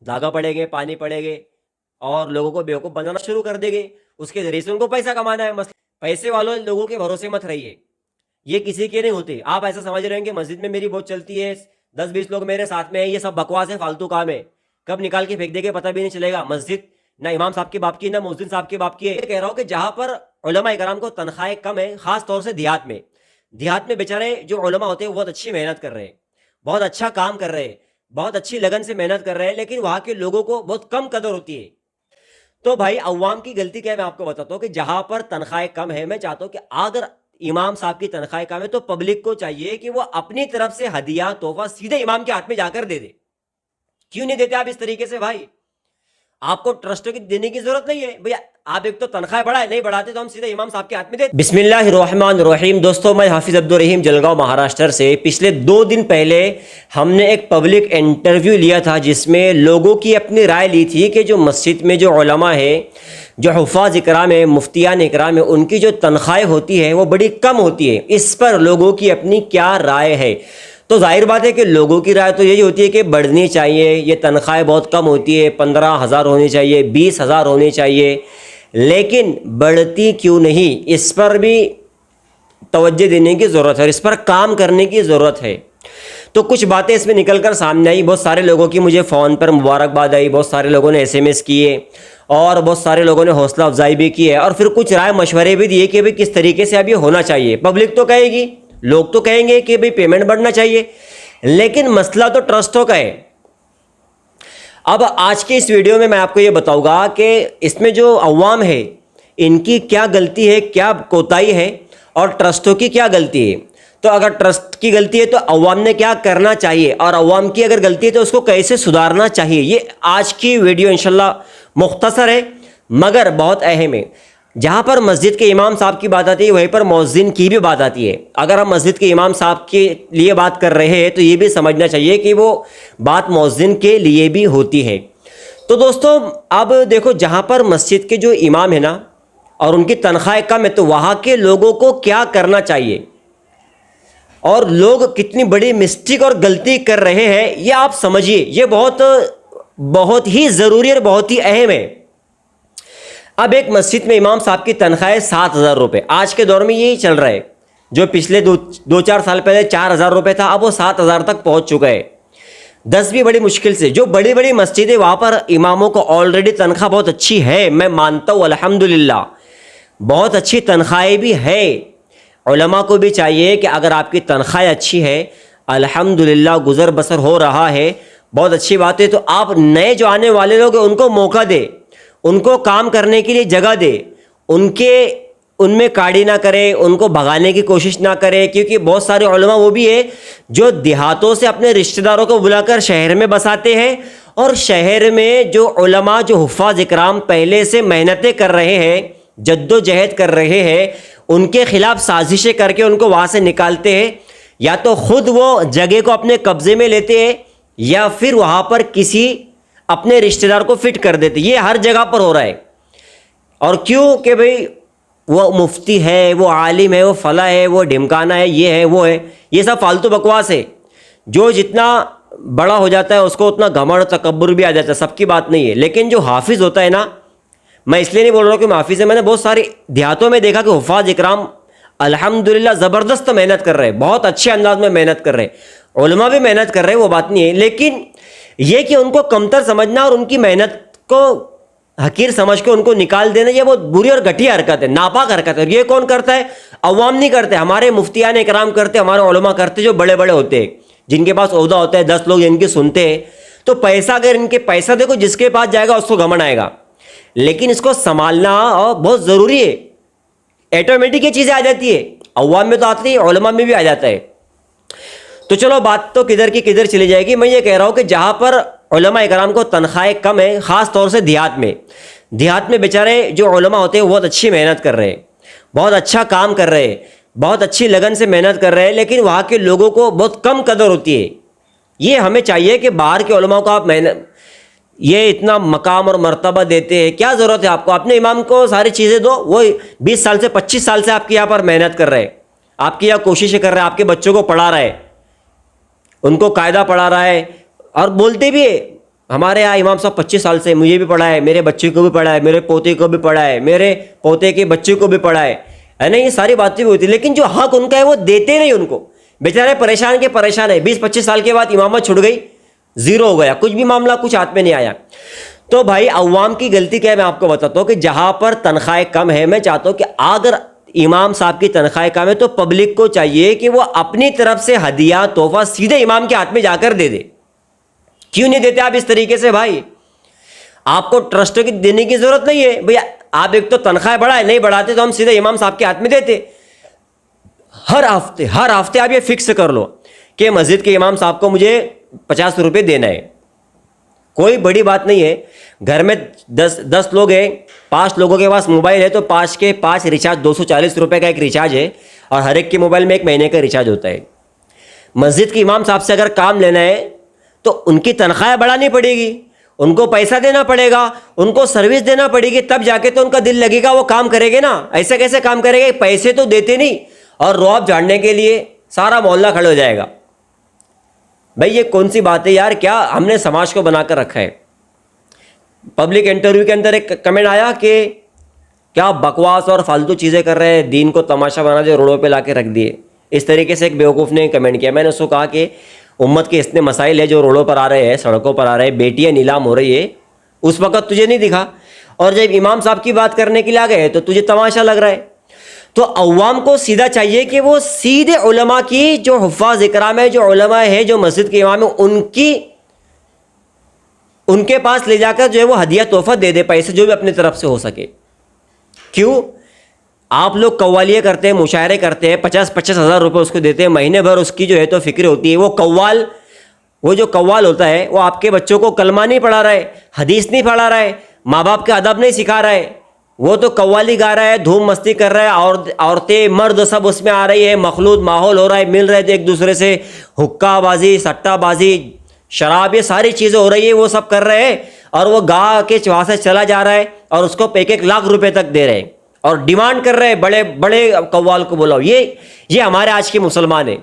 دھاگا پڑیں گے، پانی پڑیں گے اور لوگوں کو بیوقوف بنانا شروع کر دیں گے، اس کے ذریعے سے ان کو پیسہ کمانا ہے۔ پیسے والوں لوگوں کے بھروسے مت رہیے، یہ کسی کے نہیں ہوتے۔ آپ ایسا سمجھ رہے ہیں کہ مسجد میں میری بہت چلتی ہے، 10-20 لوگ میرے ساتھ میں ہیں، یہ سب بکواس ہے، فالتو کام ہے، کب نکال کے پھینک دے گے پتہ بھی نہیں چلے گا۔ مسجد نہ امام صاحب کے باپ کی، نہ مؤذن صاحب کے باپ کی ہے۔ یہ کہہ رہا ہوں کہ جہاں پر علماء کرام کو تنخواہیں کم ہے، خاص طور سے دیہات میں بیچارے جو علماء ہوتے ہیں وہ بہت اچھی محنت کر رہے ہیں، بہت اچھا کام کر رہے ہیں، بہت اچھی لگن سے محنت کر رہے ہیں، لیکن وہاں کے لوگوں کو بہت کم قدر ہوتی ہے۔ تو بھائی عوام کی غلطی کیا ہے، میں آپ کو بتاتا ہوں کہ جہاں پر تنخواہیں کم ہے، میں چاہتا ہوں کہ اگر امام صاحب کی تنخواہیں کم ہے تو پبلک کو چاہیے کہ وہ اپنی طرف سے ہدیہ تحفہ سیدھے امام کے ہاتھ میں جا کر دے دے۔ کیوں نہیں دیتے آپ اس طریقے سے؟ بھائی آپ کو ٹرسٹ کی دینے کی ضرورت نہیں ہے، بھیا آپ ایک تو تنخواہ بڑھائے، نہیں بڑھاتے تو ہم سیدھے امام صاحب کے ہاتھ میں دے۔ بسم اللہ الرحمن الرحیم۔ دوستو میں حافظ عبدالرحیم جلگاؤں مہاراشٹر سے۔ پچھلے 2 دن پہلے ہم نے ایک پبلک انٹرویو لیا تھا جس میں لوگوں کی اپنی رائے لی تھی کہ جو مسجد میں جو علماء ہے، جو حفاظ اکرام ہے، مفتیان اکرام ہے، ان کی جو تنخواہیں ہوتی ہے وہ بڑی کم ہوتی ہے، اس پر لوگوں کی اپنی کیا رائے ہے؟ تو ظاہر بات ہے کہ لوگوں کی رائے تو یہی ہوتی ہے کہ بڑھنی چاہیے، یہ تنخواہیں بہت کم ہوتی ہے، 15,000 ہونی چاہیے، 20,000 ہونی چاہیے، لیکن بڑھتی کیوں نہیں؟ اس پر بھی توجہ دینے کی ضرورت ہے اور اس پر کام کرنے کی ضرورت ہے۔ تو کچھ باتیں اس میں نکل کر سامنے آئی، بہت سارے لوگوں کی مجھے فون پر مبارکباد آئی، بہت سارے لوگوں نے SMS کیے اور بہت سارے لوگوں نے حوصلہ افزائی بھی کی ہے، اور پھر کچھ رائے مشورے بھی دیے کہ کس طریقے سے اب یہ ہونا چاہیے۔ پبلک تو کہے گی، لوگ تو کہیں گے کہ پیمنٹ بڑھنا چاہیے، لیکن مسئلہ تو ٹرسٹوں کا ہے۔ اب آج کے اس ویڈیو میں آپ کو یہ بتاؤں گا کہ اس میں جو عوام ہے ان کی کیا غلطی ہے، کیا کوتاہی ہے، اور ٹرسٹوں کی کیا غلطی ہے۔ تو اگر ٹرسٹ کی غلطی ہے تو عوام نے کیا کرنا چاہیے، اور عوام کی اگر غلطی ہے تو اس کو کیسے سدھارنا چاہیے، یہ آج کی ویڈیو انشاءاللہ مختصر ہے مگر بہت اہم ہے۔ جہاں پر مسجد کے امام صاحب کی بات آتی ہے وہیں پر مؤذن کی بھی بات آتی ہے۔ اگر ہم مسجد کے امام صاحب کے لیے بات کر رہے ہیں تو یہ بھی سمجھنا چاہیے کہ وہ بات مؤذن کے لیے بھی ہوتی ہے۔ تو دوستو اب دیکھو، جہاں پر مسجد کے جو امام ہیں نا اور ان کی تنخواہیں کم ہے، تو وہاں کے لوگوں کو کیا کرنا چاہیے اور لوگ کتنی بڑی مسٹیک اور غلطی کر رہے ہیں یہ آپ سمجھیے۔ یہ بہت ہی ضروری اور بہت ہی اہم ہے۔ اب ایک مسجد میں امام صاحب کی تنخواہ 7,000 روپے، آج کے دور میں یہی چل رہا ہے۔ جو پچھلے 2-4 سال پہلے 4,000 روپے تھا، اب وہ 7,000 تک پہنچ چکا ہے۔ 10 بھی بڑی مشکل سے۔ جو بڑی بڑی مسجدیں وہاں پر اماموں کو آلریڈی تنخواہ بہت اچھی ہے، میں مانتا ہوں الحمدللہ بہت اچھی تنخواہیں بھی ہے۔ علماء کو بھی چاہیے کہ اگر آپ کی تنخواہ اچھی ہے، الحمدللہ گزر بسر ہو رہا ہے، بہت اچھی بات ہے، تو آپ نئے جو آنے والے لوگ ہیں ان کو موقع دے، ان کو کام کرنے کے لیے جگہ دے، ان میں کاڑی نہ کرے، ان کو بھگانے کی کوشش نہ کرے، کیونکہ بہت سارے علماء وہ بھی ہیں جو دیہاتوں سے اپنے رشتہ داروں کو بلا کر شہر میں بساتے ہیں، اور شہر میں جو علماء جو حفاظ اکرام پہلے سے محنتیں کر رہے ہیں، جد و جہد کر رہے ہیں، ان کے خلاف سازشیں کر کے ان کو وہاں سے نکالتے ہیں، یا تو خود وہ جگہ کو اپنے قبضے میں لیتے ہیں یا پھر وہاں پر کسی اپنے رشتہ دار کو فٹ کر دیتے۔ یہ ہر جگہ پر ہو رہا ہے۔ اور کیوں کہ بھئی وہ مفتی ہے، وہ عالم ہے، وہ فلاں ہے، وہ ڈھمکانا ہے، یہ ہے، وہ ہے، یہ سب فالتو بکواس ہے۔ جو جتنا بڑا ہو جاتا ہے اس کو اتنا گھمنڈ اور تکبر بھی آ جاتا ہے، سب کی بات نہیں ہے۔ لیکن جو حافظ ہوتا ہے نا، میں اس لیے نہیں بول رہا ہوں کہ میں حافظ ہے، میں نے بہت سارے دیہاتوں میں دیکھا کہ حفاظ اکرام الحمدللہ زبردست محنت کر رہے ہیں، بہت اچھے انداز میں محنت کر رہے ہیں، علماء بھی محنت کر رہے ہیں، وہ بات نہیں ہے، لیکن یہ کہ ان کو کمتر سمجھنا اور ان کی محنت کو حقیر سمجھ کے ان کو نکال دینا، یہ بہت بری اور گھٹیا حرکت ہے، ناپاک حرکت ہے۔ اور یہ کون کرتا ہے؟ عوام نہیں کرتے، ہمارے مفتیان اکرام کرتے، ہمارے علماء کرتے، جو بڑے بڑے ہوتے ہیں، جن کے پاس عہدہ ہوتا ہے، 10 لوگ ان کی سنتے ہیں، تو پیسہ اگر ان کے پیسہ دیکھو جس کے پاس جائے گا اس کو گھمنڈ آئے گا، لیکن اس کو سنبھالنا بہت ضروری ہے۔ ایٹومیٹک یہ چیزیں آ جاتی ہے، عوام میں تو آتی ہے، علماء میں بھی آ جاتا ہے۔ تو چلو بات تو کدھر کی کدھر چلی جائے گی۔ میں یہ کہہ رہا ہوں کہ جہاں پر علماء اکرام کو تنخواہیں کم ہیں، خاص طور سے دیہات میں بیچارے جو علماء ہوتے ہیں وہ بہت اچھی محنت کر رہے ہیں، بہت اچھا کام کر رہے ہیں، بہت اچھی لگن سے محنت کر رہے ہیں، لیکن وہاں کے لوگوں کو بہت کم قدر ہوتی ہے۔ یہ ہمیں چاہیے کہ باہر کے علماء کو آپ یہ اتنا مقام اور مرتبہ دیتے ہیں، کیا ضرورت ہے آپ کو؟ اپنے امام کو ساری چیزیں دو، وہ 20 سال سے 25 سال سے آپ کے یہاں پر محنت کر رہے ہیں، آپ کی یہاں کوششیں کر رہے ہیں، آپ کے بچوں کو پڑھا رہا ہے، ان کو قاعدہ پڑھا رہا ہے، اور بولتے بھی ہے ہمارے یہاں امام صاحب 25 سال سے مجھے بھی پڑھا ہے, میرے بچے کو بھی پڑھا ہے, میرے پوتے کو بھی پڑھا ہے, میرے پوتے کے بچے کو بھی پڑھا ہے نا, یہ ساری باتیں بھی ہوتی ہیں, لیکن جو حق ان کا ہے وہ دیتے نہیں ان کو. بیچارے پریشان کے پریشان ہے, 20-25 سال کے بعد امامت چھوٹ گئی, زیرو ہو گیا, کچھ بھی معاملہ کچھ ہاتھ میں نہیں آیا. تو بھائی عوام کی غلطی کیا ہے, میں آپ کو بتاتا ہوں کہ جہاں پر تنخواہیں کم ہے, میں چاہتا ہوں کہ اگر امام صاحب کی تنخواہیں کم ہے تو پبلک کو چاہیے کہ وہ اپنی طرف سے ہدیہ تحفہ سیدھے امام کے ہاتھ میں جا کر دے دے. کیوں نہیں دیتے آپ اس طریقے سے بھائی؟ آپ کو ٹرسٹ کی دینے کی ضرورت نہیں ہے بھیا, آپ ایک تو تنخواہ بڑھائے, نہیں بڑھاتے تو ہم سیدھے امام صاحب کے ہاتھ میں دیتے. ہر ہفتے آپ یہ فکس کر لو کہ مسجد کے امام صاحب کو مجھے 50 روپے دینا ہے. کوئی بڑی بات نہیں ہے, گھر میں 10 لوگ ہیں, 5 لوگوں کے پاس موبائل ہے تو 5 کے 5 ریچارج 240 روپے کا ایک ریچارج ہے, اور ہر ایک کے موبائل میں 1 مہینے کا ریچارج ہوتا ہے. مسجد کے امام صاحب سے اگر کام لینا ہے تو ان کی تنخواہ بڑھانی پڑے گی, ان کو پیسہ دینا پڑے گا, ان کو سروس دینا پڑے گی, تب جا کے تو ان کا دل لگے گا, وہ کام کرے گے نا. ایسے کیسے کام کرے گا؟ پیسے تو دیتے نہیں, اور رواب جھاڑنے کے لیے سارا محلہ کھڑے ہو جائے گا. بھائی یہ کون سی بات ہے یار, کیا ہم نے سماج کو بنا کر رکھا ہے. پبلک انٹرویو کے اندر ایک کمنٹ آیا کہ کیا بکواس اور فالتو چیزیں کر رہے ہیں, دین کو تماشا بنا دے, روڈوں پہ لا کے رکھ دیے. اس طریقے سے ایک بیوقوف نے کمنٹ کیا. میں نے اس کو کہا کہ امت کے اتنے مسائل ہیں جو روڈوں پر آ رہے ہیں, سڑکوں پر آ رہے ہیں, بیٹیاں نیلام ہو رہی ہے, اس وقت تجھے نہیں دکھا, اور جب امام صاحب کی بات کرنے کے لیے آ گئے تو تجھے تماشا لگ رہا ہے. تو عوام کو سیدھا چاہیے کہ وہ سیدھے علماء کی, جو حفاظ اکرام ہے, جو علماء ہے, جو مسجد کے امام ہے, ان کے پاس لے جا کر جو ہے وہ ہدیہ تحفہ دے دے, پیسے جو بھی اپنی طرف سے ہو سکے. کیوں آپ لوگ قوالیے کرتے ہیں, مشاعرے کرتے ہیں, 50-50 ہزار روپے اس کو دیتے ہیں, مہینے بھر اس کی جو ہے تو فکر ہوتی ہے. وہ جو قوال ہوتا ہے وہ آپ کے بچوں کو کلمہ نہیں پڑھا رہا ہے, حدیث نہیں پڑھا رہا ہے, ماں باپ کے ادب نہیں سکھا رہا ہے, وہ تو قوالی گا رہا ہے, دھوم مستی کر رہا ہے, اور عورتیں مرد سب اس میں آ رہی ہے, مخلوط ماحول ہو رہا ہے, مل رہے تھے ایک دوسرے سے, حقہ بازی, سٹہ بازی, شراب, یہ ساری چیزیں ہو رہی ہے, وہ سب کر رہے ہیں, اور وہ گا کے وہاں سے چلا جا رہا ہے, اور اس کو 1 لاکھ روپے تک دے رہے ہیں, اور ڈیمانڈ کر رہے ہیں بڑے بڑے قوال کو بلاؤ. یہ ہمارے آج کے مسلمان ہیں.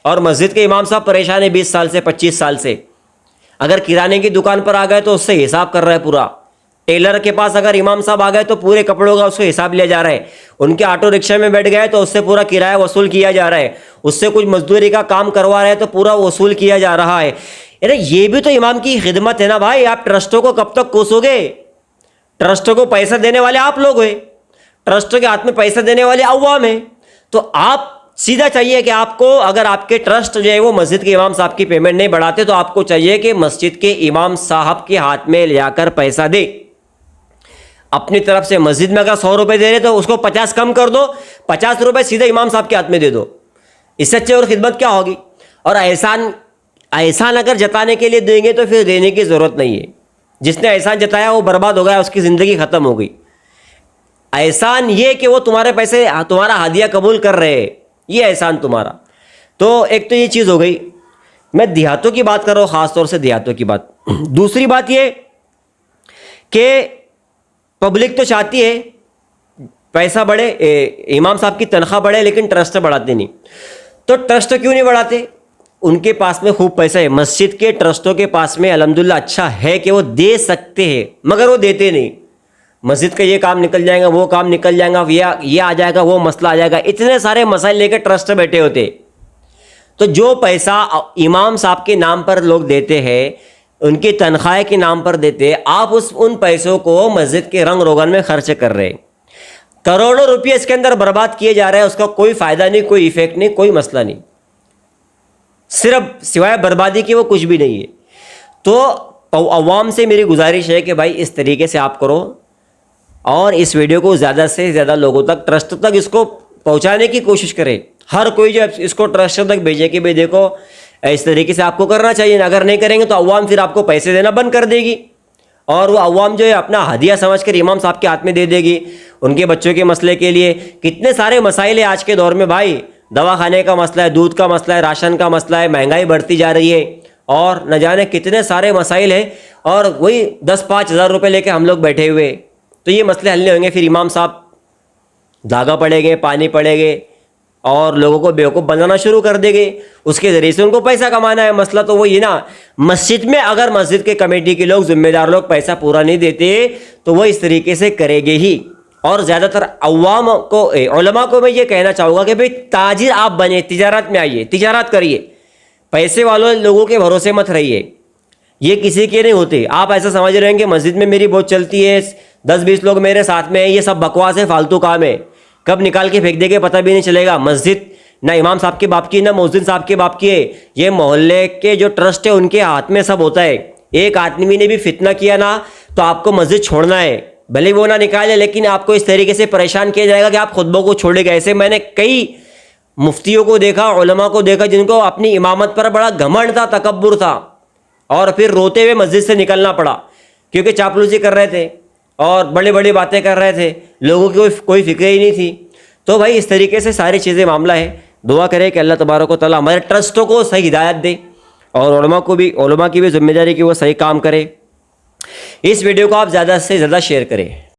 اور مسجد کے امام صاحب پریشان ہیں 20 سال سے, 25 سال سے. اگر کرانے کی دکان پر آ گئے تو اس سے حساب کر رہا ہے پورا. ٹیلر کے پاس اگر امام صاحب آ گئے تو پورے کپڑوں کا اس کو حساب لیا جا رہا ہے. ان کے آٹو رکشے میں بیٹھ گئے تو اس سے پورا کرایہ وصول کیا جا رہا ہے. اس سے کچھ مزدوری کا کام کروا رہے ہیں تو پورا وصول کیا جا رہا ہے. یہ بھی تو امام کی خدمت ہے نا بھائی. آپ ٹرسٹوں کو کب تک کوسو گے؟ ٹرسٹوں کو پیسہ دینے والے آپ لوگ ہیں, ٹرسٹ کے ہاتھ میں پیسہ دینے والے عوام ہیں. تو آپ سیدھا چاہیے کہ آپ کو, اگر آپ کے ٹرسٹ جو ہے وہ مسجد کے امام صاحب کی پیمنٹ نہیں بڑھاتے تو آپ کو چاہیے کہ مسجد کے امام صاحب کے ہاتھ میں لے جا کر پیسہ دے. اپنی طرف سے مسجد میں اگر 100 روپے دے رہے تو اس کو 50 کم کر دو, 50 روپے سیدھے امام صاحب کے ہاتھ میں دے دو. اس سے اچھی اور خدمت کیا ہوگی؟ اور احسان اگر جتانے کے لیے دیں گے تو پھر دینے کی ضرورت نہیں ہے. جس نے احسان جتایا وہ برباد ہو گیا, اس کی زندگی ختم ہو گئی. احسان یہ کہ وہ تمہارے پیسے, تمہارا ہدیہ قبول کر رہے ہیں, یہ احسان تمہارا. تو ایک تو یہ چیز ہو گئی. میں دیہاتوں کی بات کر رہا ہوں, خاص طور سے دیہاتوں کی بات. دوسری بات یہ کہ پبلک تو چاہتی ہے پیسہ بڑھے, امام صاحب کی تنخواہ بڑھے, لیکن ٹرسٹ بڑھاتے نہیں. تو ٹرسٹ کیوں نہیں بڑھاتے؟ ان کے پاس میں خوب پیسہ ہے. مسجد کے ٹرسٹوں کے پاس میں الحمدللہ اچھا ہے کہ وہ دے سکتے ہیں, مگر وہ دیتے نہیں. مسجد کا یہ کام نکل جائے گا, وہ کام نکل جائے گا, یہ آ جائے گا, وہ مسئلہ آ جائے گا, اتنے سارے مسائل لے کے ٹرسٹ بیٹھے ہوتے. تو جو پیسہ امام صاحب کے نام پر لوگ دیتے ہیں, ان کی تنخواہ کے نام پر دیتے, آپ ان پیسوں کو مسجد کے رنگ روغن میں خرچ کر رہے. کروڑوں روپئے اس کے اندر برباد کیے جا رہے ہیں, اس کا کوئی فائدہ نہیں, کوئی ایفیکٹ نہیں, کوئی مسئلہ نہیں, صرف سوائے بربادی کی وہ کچھ بھی نہیں ہے. تو عوام سے میری گزارش ہے کہ بھائی اس طریقے سے آپ کرو, اور اس ویڈیو کو زیادہ سے زیادہ لوگوں تک, ٹرسٹ تک اس کو پہنچانے کی کوشش کرے. ہر کوئی جو اس کو ٹرسٹ تک بھیجے کہ بھائی دیکھو اس طریقے سے آپ کو کرنا چاہیے. اگر نہیں کریں گے تو عوام پھر آپ کو پیسے دینا بند کر دے گی, اور وہ عوام جو ہے اپنا ہدیہ سمجھ کر امام صاحب کے ہاتھ میں دے دے گی. ان کے بچوں کے مسئلے کے لیے کتنے سارے مسائل ہیں آج کے دور میں بھائی. دوا خانے کا مسئلہ ہے, دودھ کا مسئلہ ہے, راشن کا مسئلہ ہے, مہنگائی بڑھتی جا رہی ہے, اور نہ جانے کتنے سارے مسائل ہیں, اور وہی 10-5 ہزار روپے لے کے ہم لوگ بیٹھے ہوئے. تو یہ مسئلے حل نہیں ہوں گے. پھر امام صاحب دھاگا پڑے گے, پانی پڑے گے, اور لوگوں کو بیوقوف بنانا شروع کر دے گے, اس کے ذریعے سے ان کو پیسہ کمانا ہے. مسئلہ تو وہی نا, مسجد میں اگر مسجد کے کمیٹی کے لوگ, ذمہ دار لوگ پیسہ پورا نہیں دیتے تو وہ اس طریقے سے کرے گے ہی. اور زیادہ تر عوام کو, علماء کو میں یہ کہنا چاہوں گا کہ بھئی تاجر آپ بنے, تجارت میں آئیے, تجارت کریے, پیسے والوں لوگوں کے بھروسے مت رہیے, یہ کسی کے نہیں ہوتے. آپ ایسا سمجھ رہے ہیں کہ مسجد میں میری بہت چلتی ہے, 10-20 لوگ میرے ساتھ میں ہیں, یہ سب بکواس ہے, فالتو کام ہے, کب نکال کے پھینک دے گے پتہ بھی نہیں چلے گا. مسجد نہ امام صاحب کے باپ کی, نہ مؤذن صاحب کے باپ کی ہے, یہ محلے کے جو ٹرسٹ ہے ان کے ہاتھ میں سب ہوتا ہے. ایک آدمی نے بھی فتنہ کیا نا تو آپ کو مسجد چھوڑنا ہے, بھلے وہ نہ نکالے, لیکن آپ کو اس طریقے سے پریشان کیا جائے گا کہ آپ خطبوں کو چھوڑے گا. ایسے میں نے کئی مفتیوں کو دیکھا, علماء کو دیکھا, جن کو اپنی امامت پر بڑا گھمنڈ تھا, تکبر تھا, اور پھر روتے ہوئے مسجد سے نکلنا پڑا کیونکہ چاپلوسی کر رہے تھے اور بڑی بڑی باتیں کر رہے تھے, لوگوں کی کوئی فکر ہی نہیں تھی. تو بھائی اس طریقے سے ساری چیزیں معاملہ ہے. دعا کرے کہ اللہ تبارک و تعالیٰ ہمارے ٹرسٹوں کو صحیح ہدایت دے, اور علماء کی بھی ذمہ داری کہ وہ صحیح کام کرے. اس ویڈیو کو آپ زیادہ سے زیادہ شیئر کریں.